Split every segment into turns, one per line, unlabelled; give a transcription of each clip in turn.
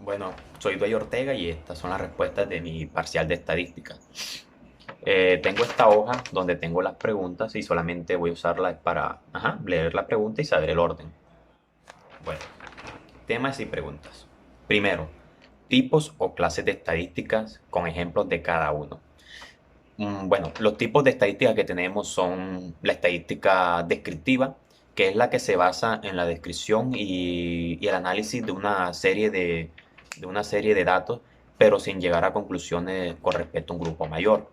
Bueno, soy Duey Ortega y estas son las respuestas de mi parcial de estadística. Tengo esta hoja donde tengo las preguntas y solamente voy a usarla para leer la pregunta y saber el orden. Bueno, temas y preguntas. Primero, tipos o clases de estadísticas con ejemplos de cada uno. Bueno, los tipos de estadística que tenemos son la estadística descriptiva, que es la que se basa en la descripción y el análisis de una serie de datos, pero sin llegar a conclusiones con respecto a un grupo mayor.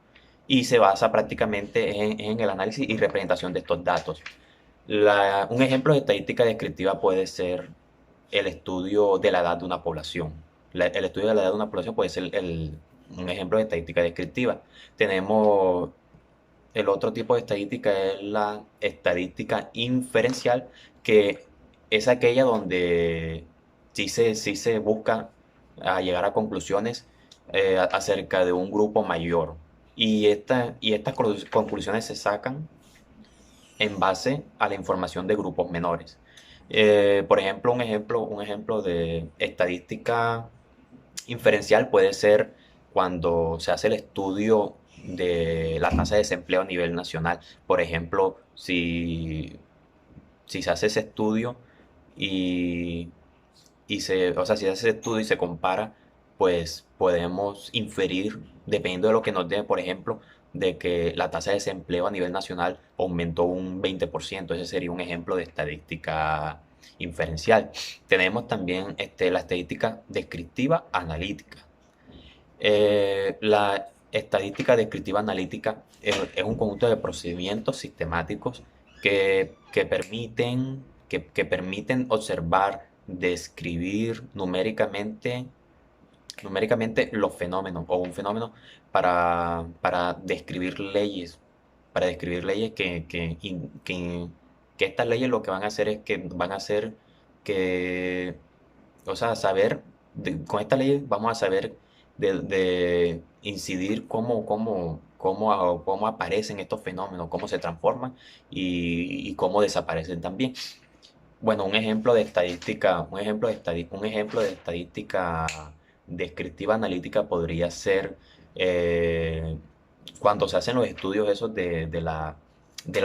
Y se basa prácticamente en el análisis y representación de estos datos. Un ejemplo de estadística descriptiva puede ser el estudio de la edad de una población. El estudio de la edad de una población puede ser un ejemplo de estadística descriptiva. Tenemos el otro tipo de estadística, es la estadística inferencial, que es aquella donde sí se busca llegar a conclusiones acerca de un grupo mayor. Y estas conclusiones se sacan en base a la información de grupos menores. Por ejemplo, un ejemplo de estadística inferencial puede ser cuando se hace el estudio de la tasa de desempleo a nivel nacional. Por ejemplo, si se hace ese estudio y, o sea, si se hace ese estudio y se compara, pues podemos inferir, dependiendo de lo que nos dé, por ejemplo, de que la tasa de desempleo a nivel nacional aumentó un 20%. Ese sería un ejemplo de estadística inferencial. Tenemos también la estadística descriptiva analítica. La estadística descriptiva analítica es un conjunto de procedimientos sistemáticos que permiten observar, describir numéricamente los fenómenos o un fenómeno para para describir leyes que estas leyes lo que van a hacer es que van a hacer que, o sea, con estas leyes vamos a saber de incidir cómo aparecen estos fenómenos, cómo se transforman y cómo desaparecen también. Bueno, un ejemplo de estadística descriptiva analítica podría ser eh, cuando se hacen los estudios esos de la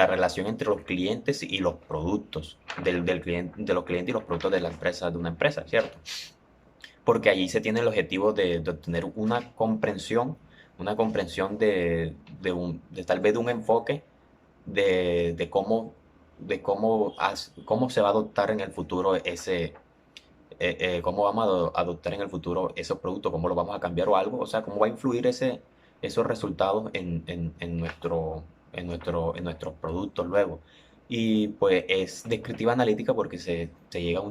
relación entre los clientes y los productos, del cliente, de los clientes y los productos de la empresa, de una empresa, ¿cierto? Porque allí se tiene el objetivo de obtener una comprensión de tal vez de un enfoque de cómo se va a adoptar en el futuro cómo vamos a adoptar en el futuro esos productos, cómo los vamos a cambiar o algo, o sea, cómo va a influir esos resultados en nuestros productos luego. Y pues es descriptiva analítica porque se llega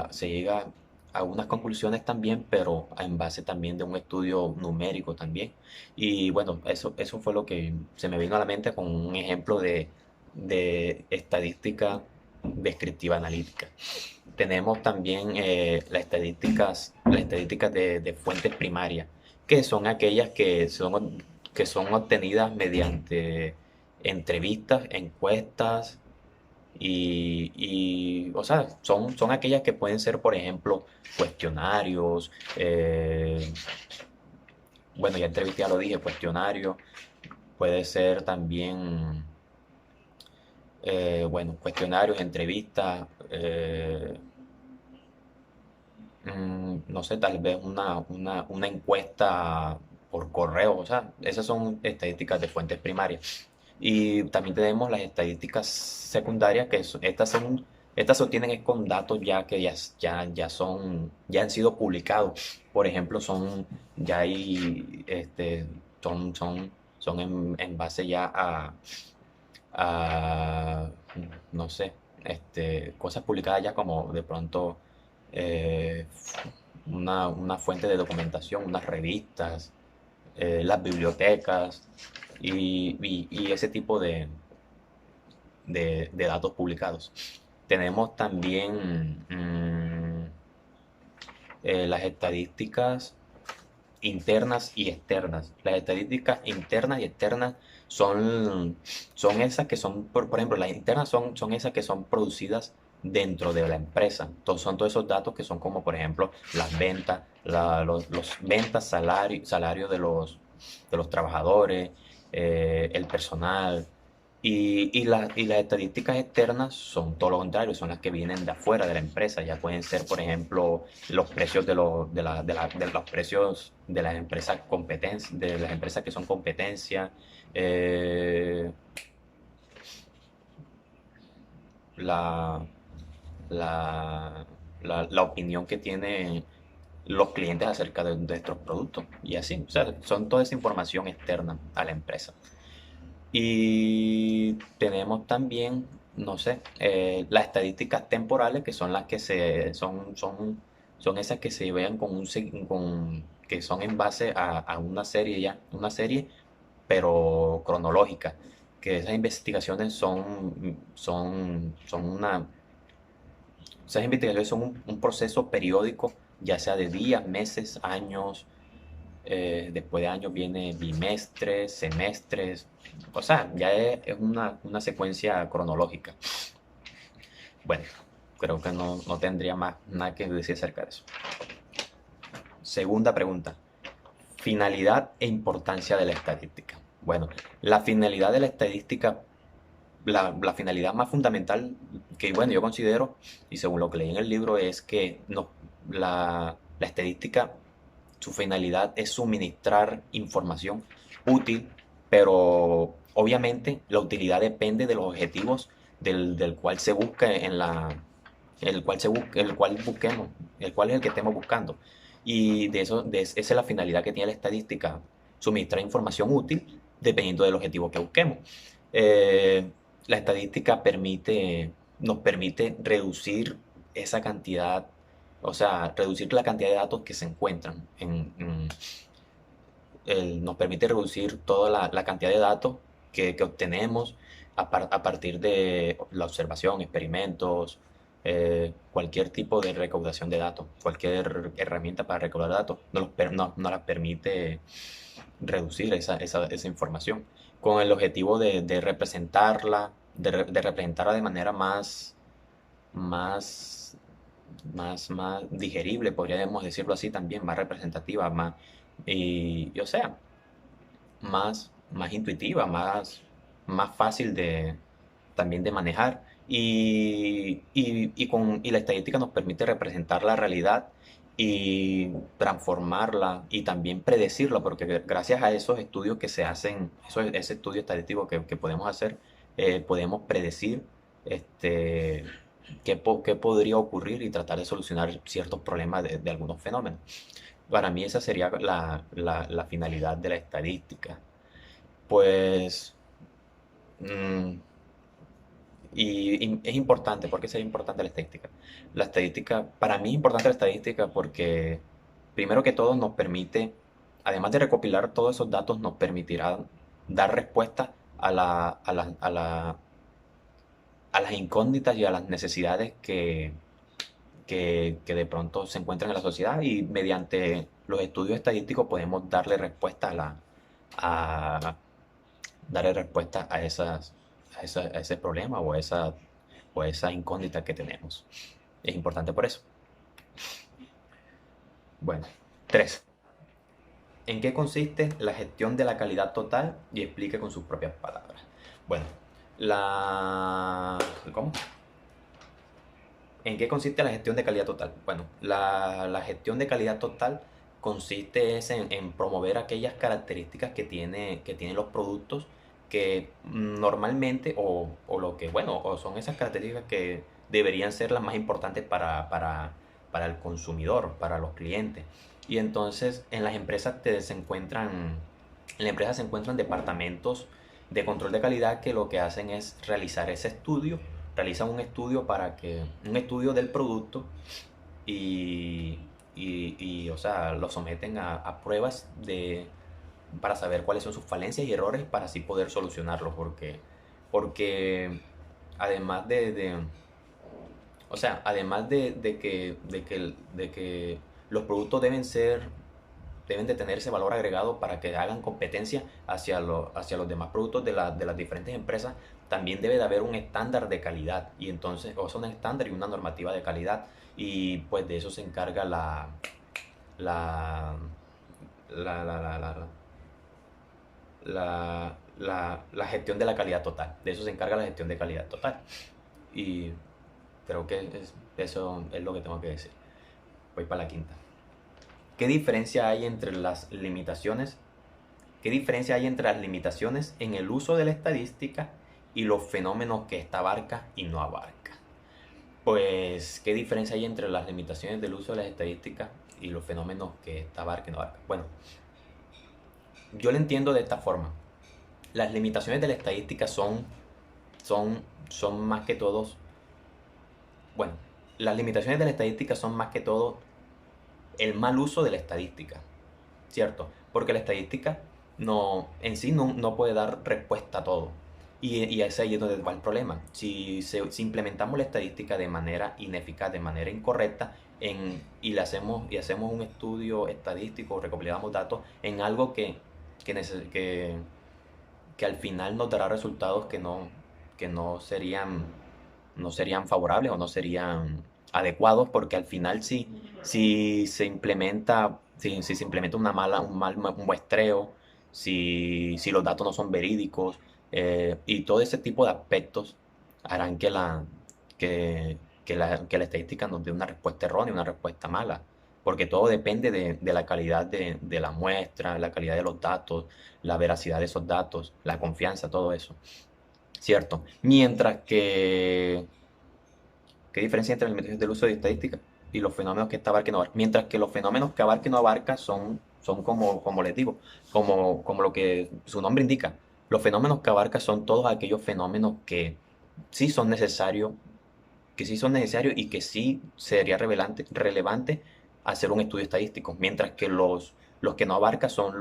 se llega a unas conclusiones también, pero en base también de un estudio numérico también. Y bueno, eso fue lo que se me vino a la mente con un ejemplo de estadística descriptiva analítica. Tenemos también las estadísticas de fuentes primarias, que son aquellas que son obtenidas mediante entrevistas, encuestas, o sea, son aquellas que pueden ser, por ejemplo, cuestionarios, bueno, ya entrevisté, ya lo dije, cuestionarios, puede ser también, bueno, cuestionarios, entrevistas, no sé, tal vez una encuesta por correo, o sea, esas son estadísticas de fuentes primarias. Y también tenemos las estadísticas secundarias, estas se obtienen es con datos ya que ya han sido publicados. Por ejemplo, ya hay, son en base ya a, no sé, cosas publicadas ya como de pronto eh, una fuente de documentación, unas revistas, las bibliotecas y ese tipo de datos publicados. Tenemos también las estadísticas internas y externas. Las estadísticas internas y externas son esas que son, por ejemplo, las internas son esas que son producidas dentro de la empresa. Son todos esos datos que son como, por ejemplo, las ventas, los ventas, salario de los trabajadores, el personal. Y las estadísticas externas son todo lo contrario, son las que vienen de afuera de la empresa. Ya pueden ser, por ejemplo, los precios de los precios de las empresas de las empresas que son competencia, eh, la, la, la opinión que tienen los clientes acerca de nuestros productos y así. O sea, son toda esa información externa a la empresa. Y tenemos también, no sé, las estadísticas temporales, que son las que son esas que se vean que son en base a una serie una serie, pero cronológica. Que esas investigaciones esas investigaciones son un proceso periódico, ya sea de días, meses, años. Después de años viene bimestres, semestres, o sea, ya es una secuencia cronológica. Bueno, creo que no tendría más nada que decir acerca de eso. Segunda pregunta, finalidad e importancia de la estadística. Bueno, la finalidad de la estadística, la finalidad más fundamental que, bueno, yo considero, y según lo que leí en el libro, es que no, la estadística, su finalidad es suministrar información útil, pero obviamente la utilidad depende de los objetivos del cual se busca el cual busquemos, el cual es el que estemos buscando. Y esa es la finalidad que tiene la estadística, suministrar información útil dependiendo del objetivo que busquemos. Eh, la estadística nos permite reducir esa cantidad, o sea, reducir la cantidad de datos que se encuentran nos permite reducir toda la cantidad de datos que obtenemos a partir de la observación, experimentos, cualquier tipo de recaudación de datos, cualquier herramienta para recaudar datos, nos las permite reducir esa información con el objetivo de representarla, de representarla de manera más, más digerible, podríamos decirlo así también, más representativa, o sea, más intuitiva, más fácil también de manejar. Y la estadística nos permite representar la realidad y transformarla y también predecirla, porque gracias a esos estudios que se hacen, ese estudio estadístico que podemos hacer, podemos predecir este, qué podría ocurrir y tratar de solucionar ciertos problemas de algunos fenómenos. Para mí esa sería la finalidad de la estadística. Pues, mm, y es importante, ¿por qué sería importante la estadística? La estadística, para mí es importante la estadística porque, primero que todo, nos permite, además de recopilar todos esos datos, nos permitirá dar respuesta a las incógnitas y a las necesidades que de pronto se encuentran en la sociedad, y mediante los estudios estadísticos podemos darle respuesta a, darle respuesta a ese problema o a esa incógnita que tenemos. Es importante por eso. Bueno, 3. ¿En qué consiste la gestión de la calidad total? Y explique con sus propias palabras. Bueno, ¿cómo? ¿En qué consiste la gestión de calidad total? Bueno, la gestión de calidad total consiste en promover aquellas características que tienen los productos que normalmente, o lo que, bueno, o son esas características que deberían ser las más importantes para el consumidor, para los clientes. Y entonces en las empresas en la empresa se encuentran departamentos de control de calidad que lo que hacen es realizar ese estudio, realizan un estudio del producto y, o sea, lo someten a pruebas para saber cuáles son sus falencias y errores para así poder solucionarlos, porque además o sea, además de que los productos deben ser deben de tener ese valor agregado para que hagan competencia hacia los demás productos de las diferentes empresas. También debe de haber un estándar de calidad, y entonces, o sea, un estándar y una normativa de calidad, y pues de eso se encarga la, la, la, la, la, la gestión de la calidad total. De eso se encarga la gestión de calidad total. Y creo que eso es lo que tengo que decir. Voy para la quinta. ¿Qué diferencia hay entre las limitaciones? ¿Qué diferencia hay entre las limitaciones en el uso de la estadística y los fenómenos que esta abarca y no abarca? Pues, ¿qué diferencia hay entre las limitaciones del uso de las estadísticas y los fenómenos que esta abarca y no abarca? Bueno, yo lo entiendo de esta forma. Las limitaciones de la estadística son más que todos, bueno, las limitaciones de la estadística son más que todo el mal uso de la estadística, ¿cierto? Porque la estadística en sí no puede dar respuesta a todo. Y ese ahí es donde va el problema. Si implementamos la estadística de manera ineficaz, de manera incorrecta, y hacemos un estudio estadístico, recopilamos datos en algo que al final nos dará resultados que no serían favorables o no serían adecuados, porque al final si se implementa un mal muestreo, si los datos no son verídicos, y todo ese tipo de aspectos harán que la estadística nos dé una respuesta errónea, una respuesta mala, porque todo depende de la calidad de la muestra, la calidad de los datos, la veracidad de esos datos, la confianza, todo eso, ¿cierto? ¿Qué diferencia entre el uso de estadística y los fenómenos que esta abarca y no abarca? Mientras que los fenómenos que abarca y no abarca son como les digo, como lo que su nombre indica. Los fenómenos que abarca son todos aquellos fenómenos sí son necesarios, que sí son necesarios y que sí sería relevante hacer un estudio estadístico, mientras que los que no abarca son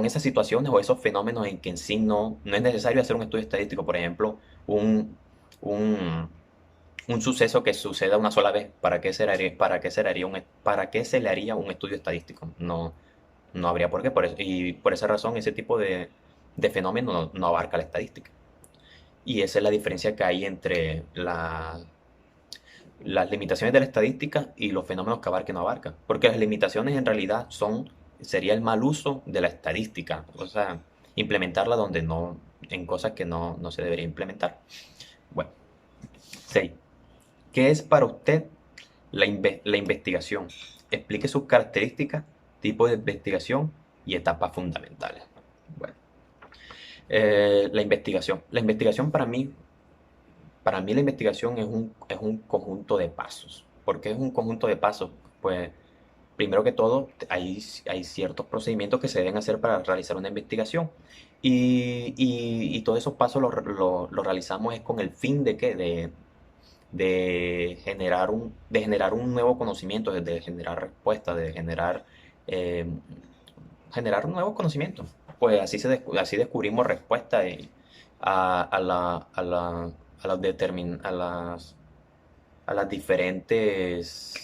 esas situaciones o esos fenómenos en que en sí no es necesario hacer un estudio estadístico. Por ejemplo, un, un suceso que suceda una sola vez. ¿Para qué se le haría un estudio estadístico? No habría por qué. Y por esa razón, ese tipo de fenómeno no abarca la estadística. Y esa es la diferencia que hay entre las limitaciones de la estadística y los fenómenos que abarca y no abarca. Porque las limitaciones en realidad sería el mal uso de la estadística. O sea, implementarla en cosas que no se debería implementar. Bueno, 6. ¿Qué es para usted la investigación? Explique sus características, tipo de investigación y etapas fundamentales. Bueno, la investigación. La investigación para mí la investigación es un conjunto de pasos. ¿Por qué es un conjunto de pasos? Pues primero que todo hay ciertos procedimientos que se deben hacer para realizar una investigación. Y todos esos pasos los realizamos es con el fin de qué, de generar un nuevo conocimiento, de generar respuestas, de generar un nuevo conocimiento. Pues así descubrimos respuestas a, la, a, la- a las determin- a las diferentes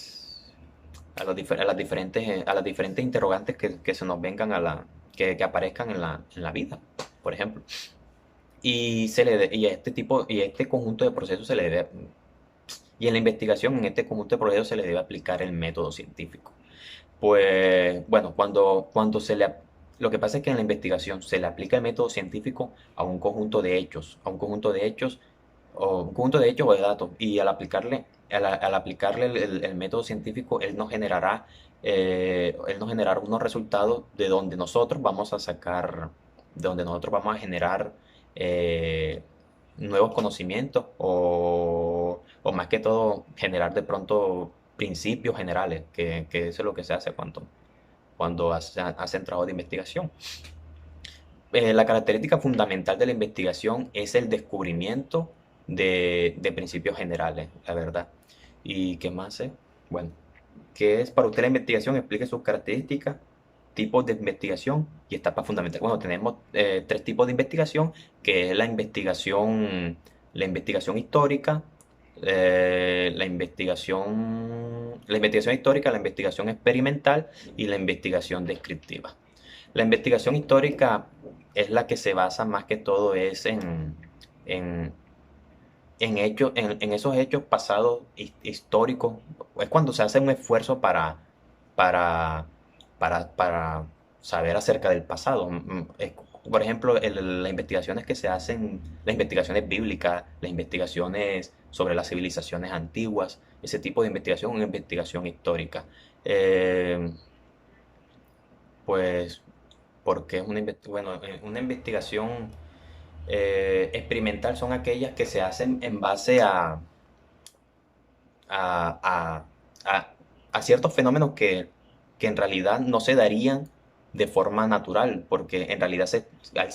a las diferentes interrogantes que se nos vengan que aparezcan en la vida, por ejemplo. Y a este conjunto de procesos y en la investigación, en este conjunto de procesos se le debe aplicar el método científico. Pues bueno, lo que pasa es que en la investigación se le aplica el método científico a un conjunto de hechos, o de datos, y al aplicarle el método científico, él nos generará unos resultados de donde nosotros vamos a generar eh, nuevos conocimientos, o más que todo generar de pronto principios generales, que eso es lo que se hace cuando hacen trabajo de investigación. La característica fundamental de la investigación es el descubrimiento de principios generales, la verdad. ¿Y qué más es? Bueno, ¿qué es para usted la investigación? Explique sus características, tipos de investigación y etapas fundamentales. Bueno, tenemos tres tipos de investigación, que es la investigación histórica, La investigación histórica, la investigación experimental y la investigación descriptiva. La investigación histórica es la que se basa más que todo es en, en esos hechos pasados históricos. Es cuando se hace un esfuerzo para, para saber acerca del pasado. Por ejemplo, las investigaciones que se hacen, las investigaciones bíblicas, las investigaciones sobre las civilizaciones antiguas, ese tipo de investigación, una investigación histórica. Eh, pues, porque es una investigación experimental son aquellas que se hacen en base a, a- a- a ciertos fenómenos que en realidad no se darían de forma natural, porque en realidad al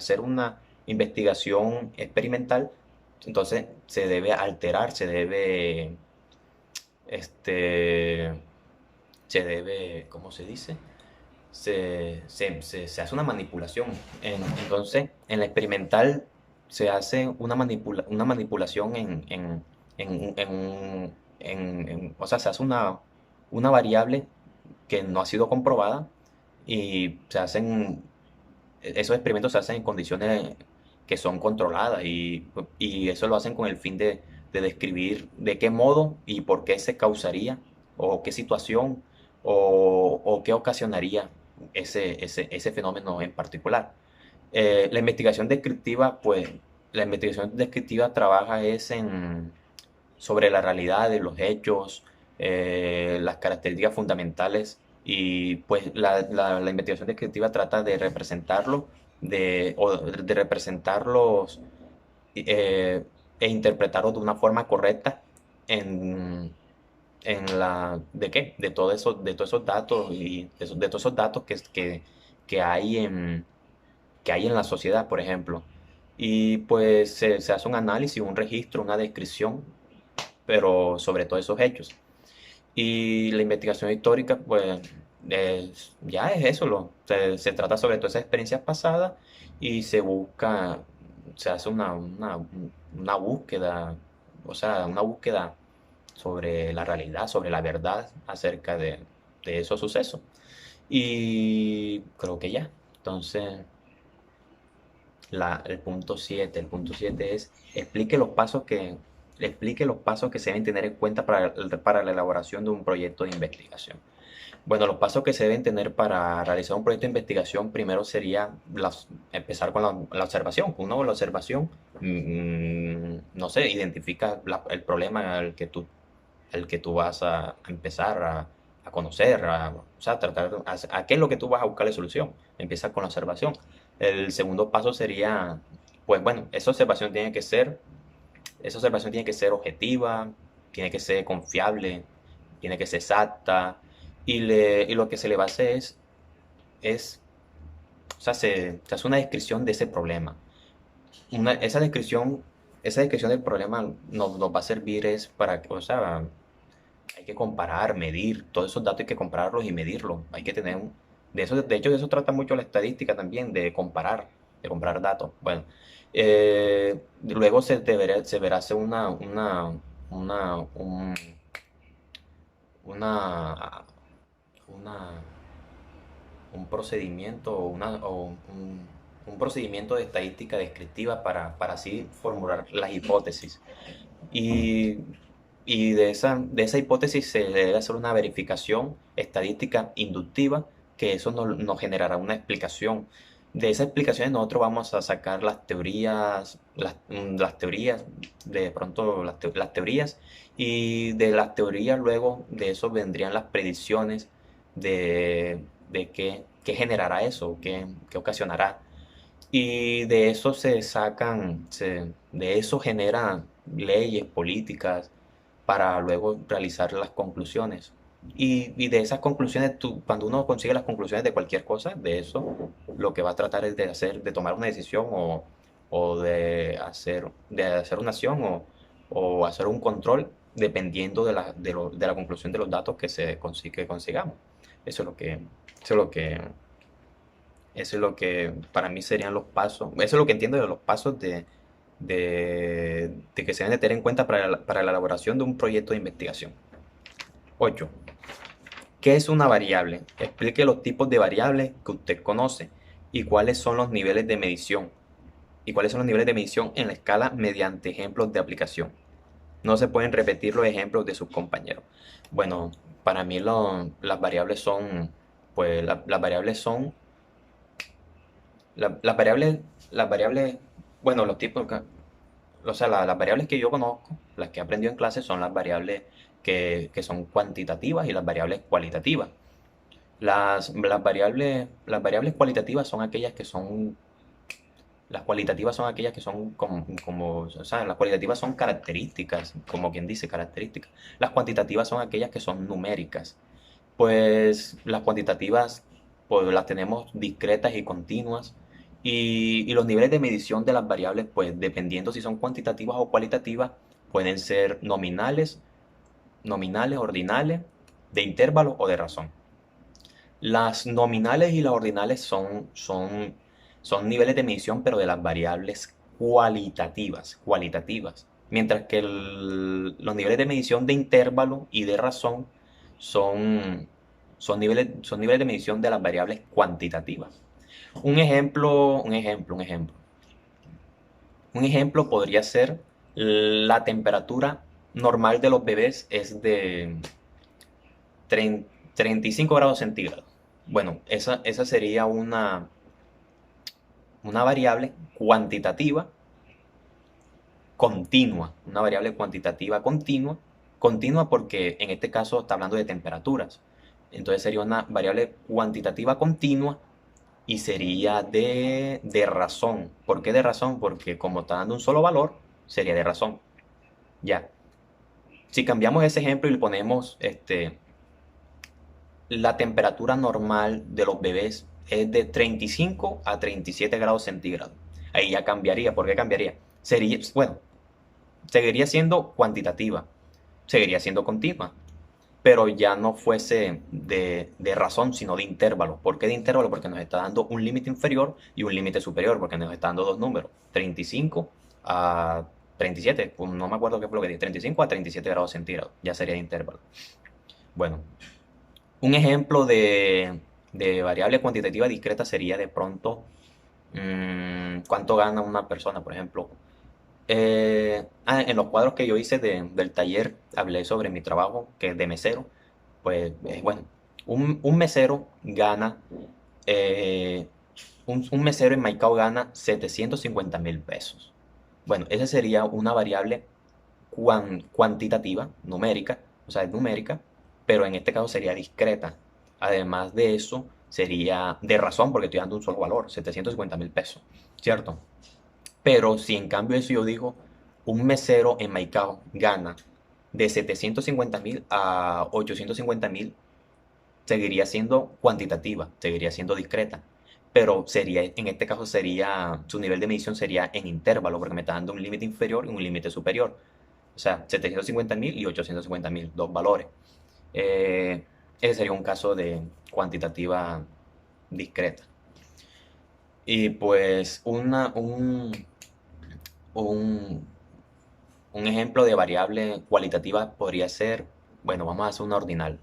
ser una investigación experimental, entonces se debe alterar, este, ¿cómo se dice? Se hace una manipulación. Entonces, en la experimental se hace una manipulación o sea, se hace una variable que no ha sido comprobada y esos experimentos se hacen en condiciones que son controladas y eso lo hacen con el fin de describir de qué modo y por qué se causaría o qué situación o qué ocasionaría ese fenómeno en particular. La investigación descriptiva, pues, la investigación descriptiva trabaja sobre la realidad de los hechos, las características fundamentales y pues la investigación descriptiva trata de representarlo, de representarlos eh, e interpretarlos de una forma correcta en, ¿de qué? De todos esos datos y de todos esos datos que hay que hay en la sociedad, por ejemplo. Y pues se hace un análisis, un registro, una descripción, pero sobre todos esos hechos. Y la investigación histórica, pues ya es eso, se trata sobre todas esas experiencias pasadas y se hace una búsqueda, o sea, una búsqueda sobre la realidad, sobre la verdad acerca de esos sucesos. Y creo que ya. Entonces, el punto 7 es explique los pasos que se deben tener en cuenta para la elaboración de un proyecto de investigación. Bueno, los pasos que se deben tener para realizar un proyecto de investigación primero sería empezar con la observación. Uno con la observación, no sé, identifica el problema al que tú vas a empezar a conocer, o sea, a qué es lo que tú vas a buscarle solución. Empieza con la observación. El segundo paso sería, pues bueno, esa observación tiene que ser objetiva, tiene que ser confiable, tiene que ser exacta, y lo que se le va a hacer es o sea, se hace una descripción de ese problema. Esa descripción del problema nos va a servir es o sea, hay que comparar, medir, todos esos datos hay que compararlos y medirlos. Hay que tener de hecho, de eso trata mucho la estadística también, de comparar datos. Bueno, luego se verá hacer una, un, una, una, un procedimiento un procedimiento de estadística descriptiva para así formular las hipótesis. Y, y de esa hipótesis se debe hacer una verificación estadística inductiva, que eso nos generará una explicación. De esas explicaciones nosotros vamos a sacar las teorías, de pronto las teorías, y de las teorías luego de eso vendrían las predicciones de qué generará eso, qué ocasionará. Y de eso de eso generan leyes, políticas, para luego realizar las conclusiones. Y de esas conclusiones, cuando uno consigue las conclusiones de cualquier cosa, de eso, lo que va a tratar es de tomar una decisión o de hacer una acción o hacer un control dependiendo de la conclusión de los datos que consigamos. Eso es lo que, eso es lo que eso es lo que para mí serían los pasos. Eso es lo que entiendo de los pasos de que se deben de tener en cuenta para la elaboración de un proyecto de investigación. 8. ¿Qué es una variable? Explique los tipos de variables que usted conoce y cuáles son los niveles de medición. Y cuáles son los niveles de medición en la escala mediante ejemplos de aplicación. No se pueden repetir los ejemplos de sus compañeros. Bueno, para mí las variables son, pues las variables son, las variables, bueno, los tipos, o sea, las variables que yo conozco, las que he aprendido en clase, son las variables que son cuantitativas y las variables cualitativas. Las variables cualitativas son aquellas que son, las cualitativas son aquellas que son o sea, las cualitativas son características, como quien dice, características. Las cuantitativas son aquellas que son numéricas. Pues las cuantitativas, pues las tenemos discretas y continuas. Y los niveles de medición de las variables, pues dependiendo si son cuantitativas o cualitativas, pueden ser nominales, ordinales, de intervalo o de razón. Las nominales y las ordinales son niveles de medición, pero de las variables cualitativas. Mientras que los niveles de medición de intervalo y de razón son niveles de medición de las variables cuantitativas. Un ejemplo podría ser la temperatura normal de los bebés es de 35 grados centígrados. Bueno, esa sería una variable cuantitativa continua, una variable cuantitativa continua porque en este caso está hablando de temperaturas. Entonces sería una variable cuantitativa continua y sería de razón. ¿Por qué de razón? Porque como está dando un solo valor, sería de razón. Ya. Si cambiamos ese ejemplo y le ponemos la temperatura normal de los bebés es de 35 a 37 grados centígrados. Ahí ya cambiaría. ¿Por qué cambiaría? Bueno, seguiría siendo cuantitativa, seguiría siendo continua, pero ya no fuese de razón, sino de intervalo. ¿Por qué de intervalo? Porque nos está dando un límite inferior y un límite superior, porque nos está dando dos números, 35 a 37, pues no me acuerdo qué fue lo que dije, 35 a 37 grados centígrados, ya sería de intervalo. Bueno, un ejemplo de variable cuantitativa discreta sería de pronto cuánto gana una persona, por ejemplo. En los cuadros que yo hice del taller hablé sobre mi trabajo, que es de mesero. Pues bueno, un mesero gana, un mesero en Maicao gana 750.000 pesos. Bueno, esa sería una variable cuantitativa, numérica, o sea, es numérica, pero en este caso sería discreta. Además de eso, sería de razón, porque estoy dando un solo valor, 750.000 pesos, ¿cierto? Pero si en cambio eso yo digo, un mesero en Maicao gana de 750.000 a 850.000, seguiría siendo cuantitativa, seguiría siendo discreta. Pero en este caso su nivel de medición sería en intervalo, porque me está dando un límite inferior y un límite superior. O sea, 750.000 y 850.000, dos valores. Ese sería un caso de cuantitativa discreta. Y pues un, un ejemplo de variable cualitativa podría ser, bueno, vamos a hacer una ordinal.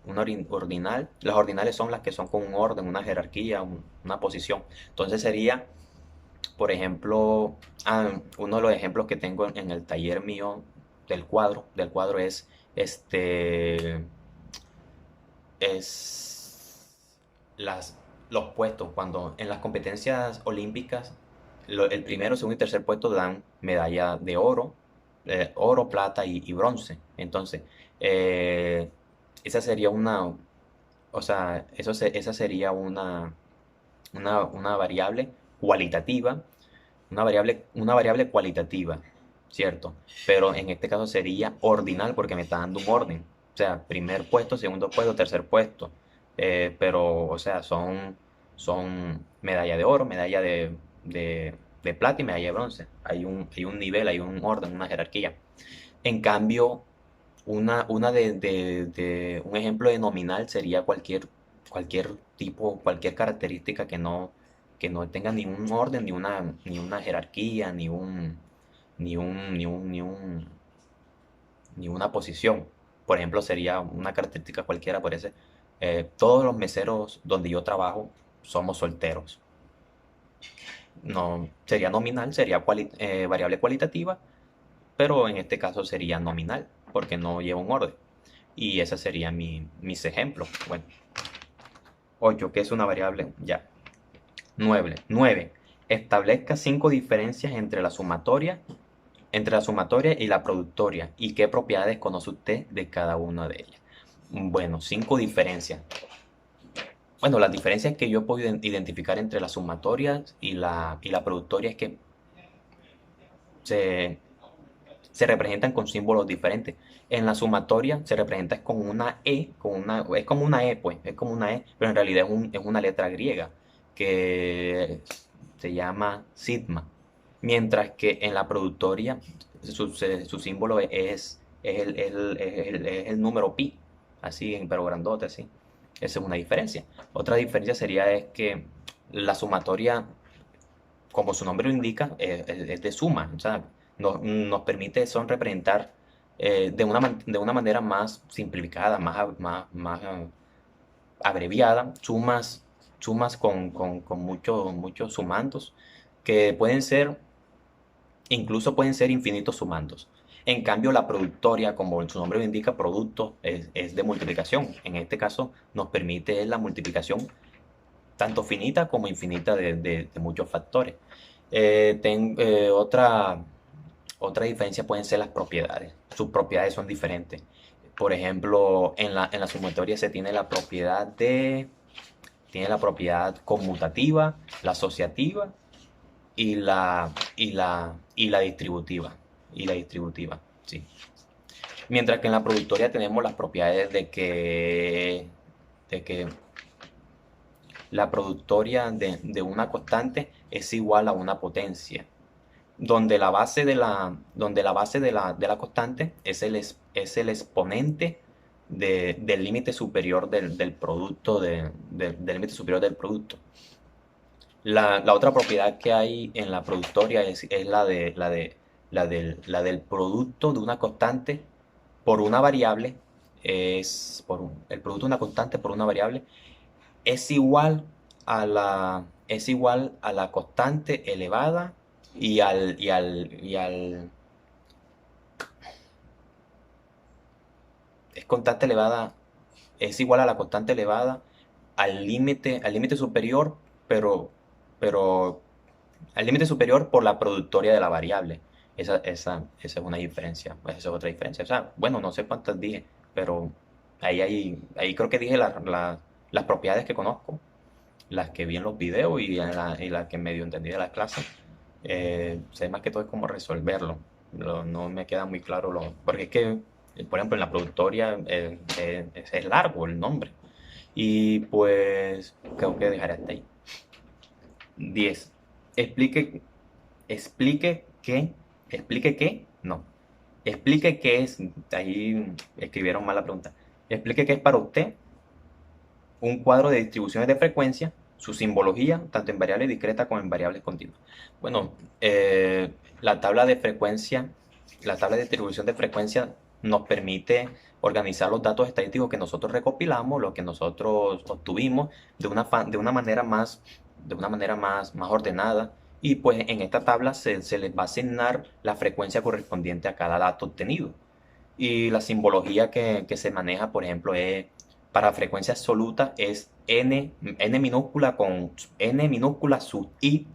Ordinal, las ordinales son las que son con un orden, una jerarquía, una posición. Entonces sería, por ejemplo, uno de los ejemplos que tengo en el taller mío del cuadro es los puestos. Cuando en las competencias olímpicas, el primero, segundo y tercer puesto dan medalla de oro, plata y bronce. Entonces, esa sería o sea, esa sería una variable cualitativa, una variable cualitativa, ¿cierto? Pero en este caso sería ordinal porque me está dando un orden. O sea, primer puesto, segundo puesto, tercer puesto. Pero, o sea, son medalla de oro, medalla de plata y medalla de bronce. Hay un nivel, hay un orden, una jerarquía. En cambio, un ejemplo de nominal sería cualquier tipo, cualquier característica que no tenga ni un orden, ni una jerarquía, ni una posición. Por ejemplo, sería una característica cualquiera, por ese. Todos los meseros donde yo trabajo somos solteros. No, sería nominal, sería variable cualitativa, pero en este caso sería nominal, porque no lleva un orden. Y ese sería mis ejemplos. Bueno, 8, que es una variable, ya. 9. Establezca 5 diferencias entre la sumatoria y la productoria. ¿Y qué propiedades conoce usted de cada una de ellas? Bueno, 5 diferencias. Bueno, las diferencias que yo puedo identificar entre las sumatorias y la productoria es que se, se representan con símbolos diferentes. En la sumatoria se representa con una E, es como una E, pues, es como una E, pero en realidad es una letra griega que se llama sigma. Mientras que en la productoria su símbolo es el número pi, así, pero grandote, así. Esa es una diferencia. Otra diferencia sería es que la sumatoria, como su nombre lo indica, es de suma. O sea, nos permite representar de una manera más simplificada, más abreviada, sumas con muchos sumandos, que incluso pueden ser infinitos sumandos. En cambio, la productoria, como su nombre lo indica, producto, es de multiplicación. En este caso, nos permite la multiplicación tanto finita como infinita de muchos factores. Otra diferencia pueden ser las propiedades. Sus propiedades son diferentes. Por ejemplo, en la sumatoria se tiene la propiedad conmutativa, la asociativa y la distributiva. Sí. Mientras que en la productoria tenemos las propiedades de que la productoria de una constante es igual a una potencia, donde la base de la constante es el exponente del límite superior del producto, del límite superior del producto. La otra propiedad que hay en la productoria es la del producto de una constante por una variable. El producto de una constante por una variable es igual a la constante elevada y es constante elevada, es igual a la constante elevada al límite superior, pero al límite superior por la productoria de la variable. Esa es una diferencia, esa es otra diferencia. O sea, bueno, no sé cuántas dije, pero ahí creo que dije las propiedades que conozco, las que vi en los videos y las que medio entendí de la clase. Sé más que todo es cómo resolverlo. No me queda muy claro porque es que, por ejemplo, en la productoria es largo el nombre. Y pues creo que dejaré hasta ahí. 10. Explique, no. Explique qué es, ahí escribieron mal la pregunta. Explique qué es para usted un cuadro de distribuciones de frecuencia, su simbología, tanto en variables discretas como en variables continuas. Bueno, la tabla de frecuencia, la tabla de distribución de frecuencia nos permite organizar los datos estadísticos que nosotros recopilamos, lo que nosotros obtuvimos de una manera más ordenada. Y pues en esta tabla se les va a asignar la frecuencia correspondiente a cada dato obtenido. Y la simbología que se maneja, por ejemplo, para frecuencia absoluta es n minúscula con n minúscula sub i.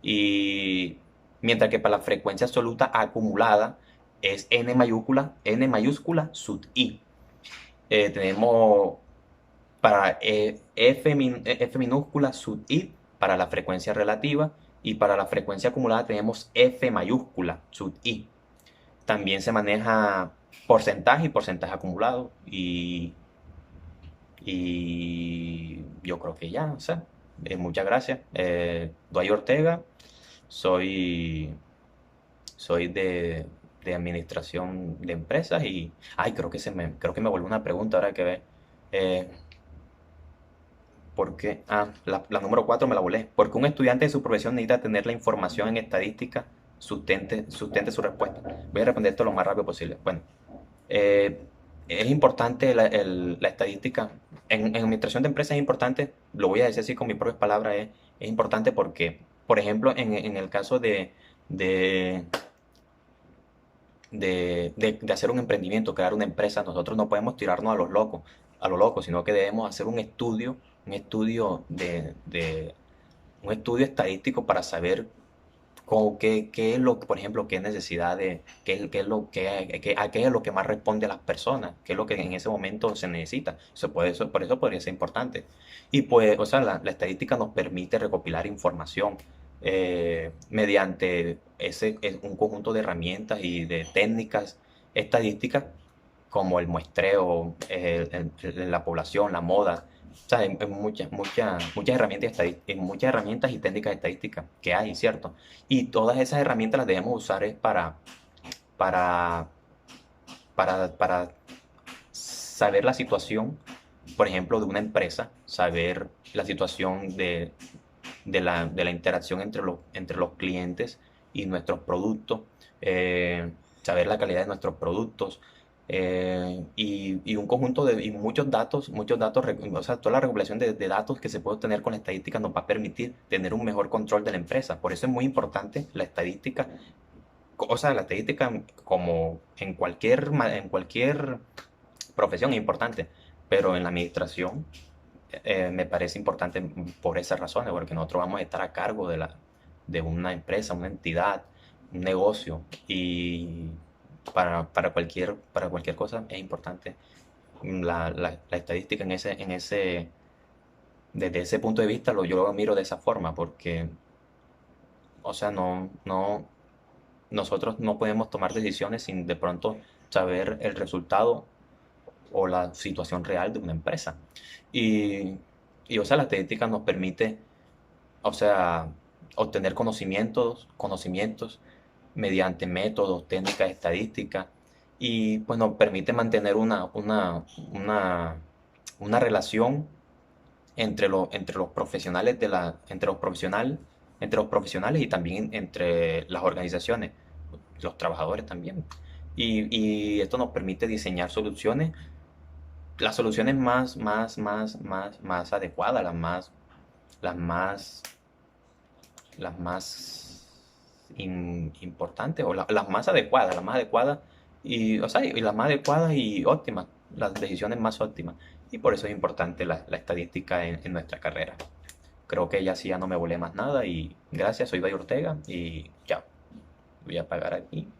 Y mientras que para la frecuencia absoluta acumulada es n mayúscula sub i. Tenemos para f minúscula sub i para la frecuencia relativa, y para la frecuencia acumulada tenemos f mayúscula sub i. También se maneja porcentaje y porcentaje acumulado, y yo creo que ya, o sea, muchas gracias. Dwight Ortega, soy de administración de empresas y, ay, creo que me volvió una pregunta ahora que ver. ¿Por qué? La número 4 me la volé. ¿Por qué un estudiante de su profesión necesita tener la información en estadística sustente su respuesta. Voy a responder esto lo más rápido posible. Bueno, eh, es importante la estadística. En administración de empresas es importante, lo voy a decir así con mis propias palabras, es importante porque, por ejemplo, en el caso de, de hacer un emprendimiento, crear una empresa, nosotros no podemos tirarnos a lo loco, sino que debemos hacer un estudio un estudio estadístico para saber qué es lo que, por ejemplo, qué necesidades, qué es lo qué es lo que más responde a las personas, qué es lo que en ese momento se necesita. Por eso podría ser importante. Y pues, o sea, la estadística nos permite recopilar información mediante un conjunto de herramientas y de técnicas estadísticas como el muestreo, la población, la moda. O sea, hay muchas herramientas y técnicas estadísticas que hay, ¿cierto? Y todas esas herramientas las debemos usar es para, para saber la situación, por ejemplo, de una empresa, saber la situación de la interacción entre los clientes y nuestros productos, saber la calidad de nuestros productos, y un conjunto y muchos datos, o sea, toda la recopilación de datos que se puede obtener con la estadística nos va a permitir tener un mejor control de la empresa. Por eso es muy importante la estadística, o sea, la estadística como en cualquier profesión es importante, pero en la administración me parece importante por esas razones, porque nosotros vamos a estar a cargo de una empresa, una entidad, un negocio, y para cualquier cosa es importante la estadística desde ese punto de vista, yo lo miro de esa forma, porque, o sea, nosotros no podemos tomar decisiones sin de pronto saber el resultado o la situación real de una empresa. Y, o sea, la estadística nos permite, o sea, obtener conocimientos mediante métodos, técnicas estadísticas, y pues nos permite mantener una relación entre los profesionales entre los profesionales y también entre las organizaciones, los trabajadores también. Y esto nos permite diseñar las soluciones más adecuadas, las más, las más importantes, o las más adecuadas, y, o sea, y las más adecuadas y óptimas, las decisiones más óptimas. Y por eso es importante la estadística en nuestra carrera. Creo que ya sí ya no me volé más nada y gracias, soy Day Ortega y ya, voy a apagar aquí.